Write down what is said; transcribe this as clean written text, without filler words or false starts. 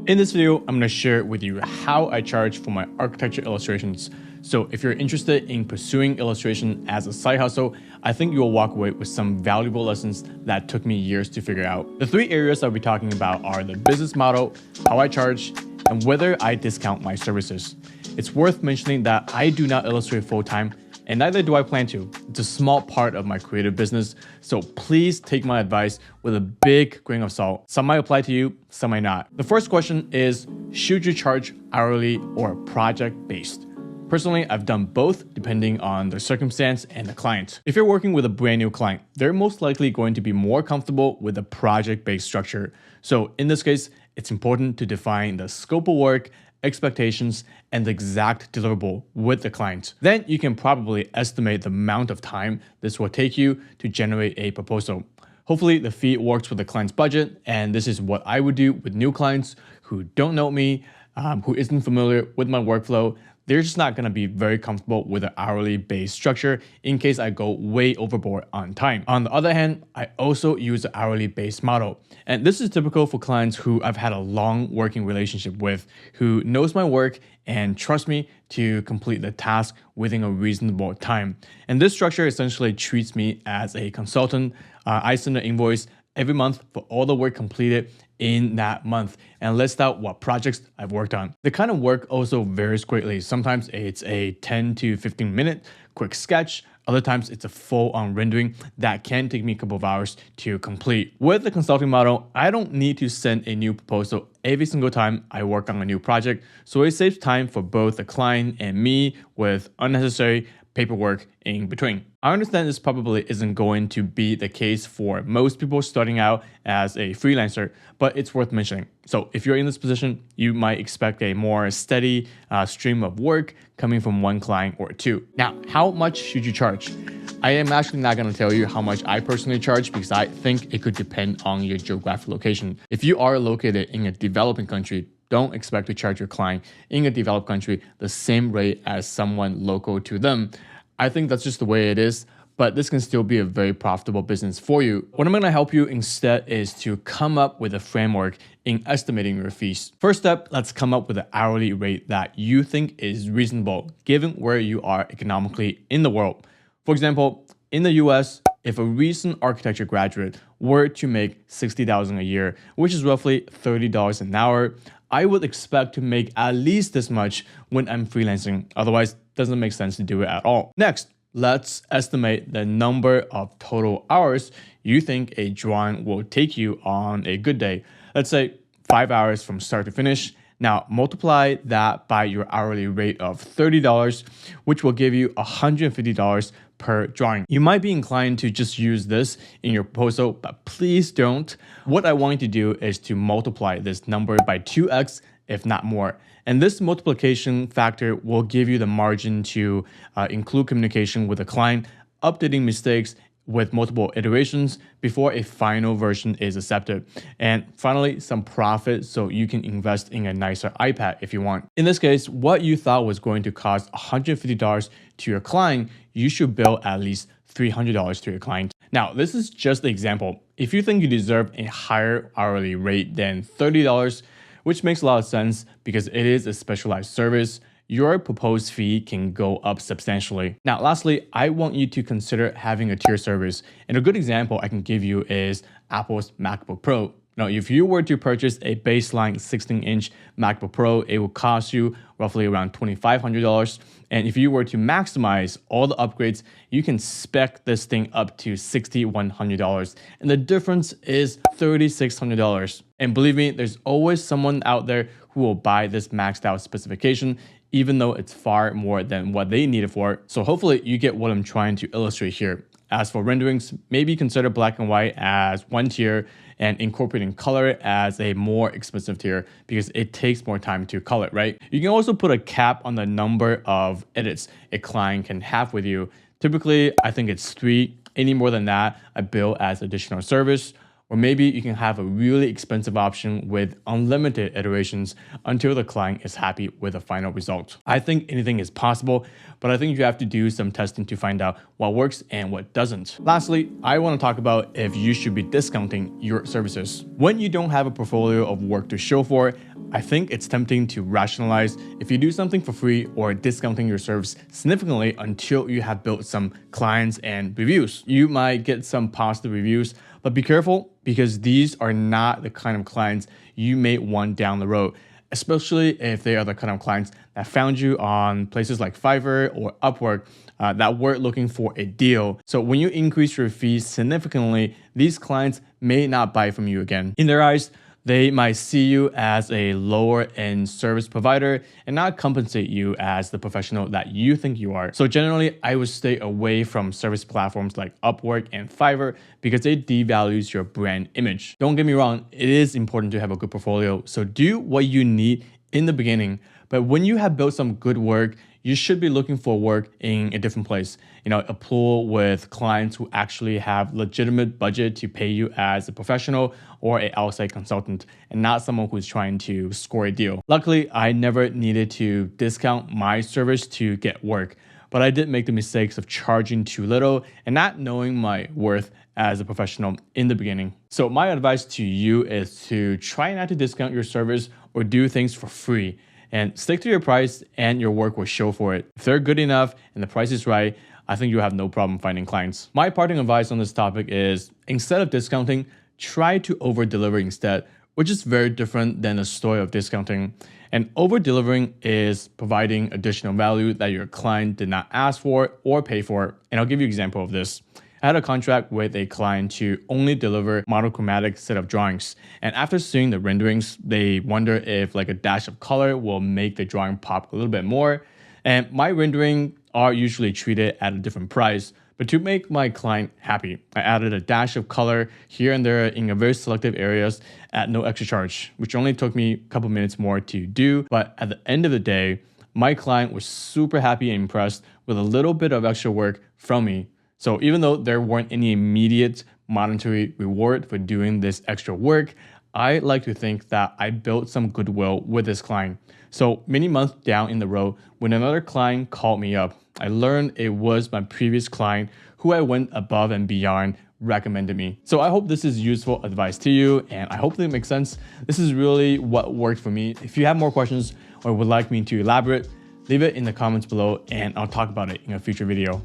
In this video, I'm going to share with you how I charge for my architecture illustrations. So if you're interested in pursuing illustration as a side hustle, I think you'll walk away with some valuable lessons that took me years to figure out. The three areas I'll be talking about are the business model, how I charge, and whether I discount my services. It's worth mentioning that I do not illustrate full-time, and neither do I plan to. It's a small part of my creative business, so please take my advice with a big grain of salt. Some might apply to you, some might not. The first question is, should you charge hourly or project-based? Personally, I've done both depending on the circumstance and the client. If you're working with a brand new client, they're most likely going to be more comfortable with a project-based structure. So in this case, it's important to define the scope of work, expectations, and the exact deliverable with the client. Then you can probably estimate the amount of time this will take you to generate a proposal. Hopefully the fee works with the client's budget, and this is what I would do with new clients who don't know me, who isn't familiar with my workflow. They're just not going to be very comfortable with an hourly based structure in case I go way overboard on time. On the other hand, I also use an hourly based model. And this is typical for clients who I've had a long working relationship with, who knows my work and trust me to complete the task within a reasonable time. And this structure essentially treats me as a consultant. I send an invoice every month for all the work completed in that month and list out what projects I've worked on. The kind of work also varies greatly. Sometimes it's a 10 to 15 minute quick sketch. Other times it's a full-on rendering that can take me a couple of hours to complete. With the consulting model, I don't need to send a new proposal every single time I work on a new project. So it saves time for both the client and me with unnecessary paperwork in between. I understand this probably isn't going to be the case for most people starting out as a freelancer, but it's worth mentioning. So if you're in this position, you might expect a more steady stream of work coming from one client or two. Now, how much should you charge? I am actually not going to tell you how much I personally charge because I think it could depend on your geographic location. If you are located in a developing country, don't expect to charge your client in a developed country the same rate as someone local to them. I think that's just the way it is, but this can still be a very profitable business for you. What I'm going to help you instead is to come up with a framework in estimating your fees. First step, let's come up with an hourly rate that you think is reasonable given where you are economically in the world. For example, in the US, if a recent architecture graduate were to make $60,000 a year, which is roughly $30 an hour, I would expect to make at least this much when I'm freelancing. Otherwise, it doesn't make sense to do it at all. Next, let's estimate the number of total hours you think a drawing will take you on a good day. Let's say 5 hours from start to finish. Now, multiply that by your hourly rate of $30, which will give you $150 per drawing. You might be inclined to just use this in your proposal, but please don't. What I want you to do is to multiply this number by 2x, if not more. And this multiplication factor will give you the margin to include communication with the client, updating mistakes with multiple iterations before a final version is accepted. And finally, some profit so you can invest in a nicer iPad if you want. In this case, what you thought was going to cost $150 to your client, you should bill at least $300 to your client. Now, this is just the example. If you think you deserve a higher hourly rate than $30, which makes a lot of sense because it is a specialized service, your proposed fee can go up substantially. Now, lastly, I want you to consider having a tier service. And a good example I can give you is Apple's MacBook Pro. Now, if you were to purchase a baseline 16-inch MacBook Pro, it will cost you roughly around $2,500. And if you were to maximize all the upgrades, you can spec this thing up to $6,100. And the difference is $3,600. And believe me, there's always someone out there who will buy this maxed out specification, even though it's far more than what they need it for. So hopefully you get what I'm trying to illustrate here. As for renderings, maybe consider black and white as one tier and incorporating color as a more expensive tier because it takes more time to color, right? You can also put a cap on the number of edits a client can have with you. Typically, I think it's 3. Any more than that, I bill as additional service. Or maybe you can have a really expensive option with unlimited iterations until the client is happy with the final result. I think anything is possible, but I think you have to do some testing to find out what works and what doesn't. Lastly, I want to talk about if you should be discounting your services. When you don't have a portfolio of work to show for, I think it's tempting to rationalize if you do something for free or discounting your service significantly until you have built some clients and reviews. You might get some positive reviews, but be careful because these are not the kind of clients you may want down the road, especially if they are the kind of clients that found you on places like Fiverr or Upwork that were looking for a deal. So when you increase your fees significantly, these clients may not buy from you again. In their eyes, they might see you as a lower end service provider and not compensate you as the professional that you think you are. So generally, I would stay away from service platforms like Upwork and Fiverr because it devalues your brand image. Don't get me wrong, it is important to have a good portfolio. So do what you need in the beginning. But when you have built some good work, you should be looking for work in a different place. A pool with clients who actually have legitimate budget to pay you as a professional or an outside consultant and not someone who's trying to score a deal. Luckily, I never needed to discount my service to get work, but I did make the mistakes of charging too little and not knowing my worth as a professional in the beginning. So my advice to you is to try not to discount your service or do things for free. And stick to your price and your work will show for it. If they're good enough and the price is right, I think you'll have no problem finding clients. My parting advice on this topic is instead of discounting, try to over-deliver instead, which is very different than the story of discounting. And over-delivering is providing additional value that your client did not ask for or pay for. And I'll give you an example of this. I had a contract with a client to only deliver monochromatic set of drawings. And after seeing the renderings, they wonder if like a dash of color will make the drawing pop a little bit more. And my rendering are usually treated at a different price. But to make my client happy, I added a dash of color here and there in a very selective areas at no extra charge, which only took me a couple minutes more to do. But at the end of the day, my client was super happy and impressed with a little bit of extra work from me. So even though there weren't any immediate monetary reward for doing this extra work, I like to think that I built some goodwill with this client. So many months down in the road, when another client called me up, I learned it was my previous client who I went above and beyond recommended me. So I hope this is useful advice to you and I hope that it makes sense. This is really what worked for me. If you have more questions or would like me to elaborate, leave it in the comments below and I'll talk about it in a future video.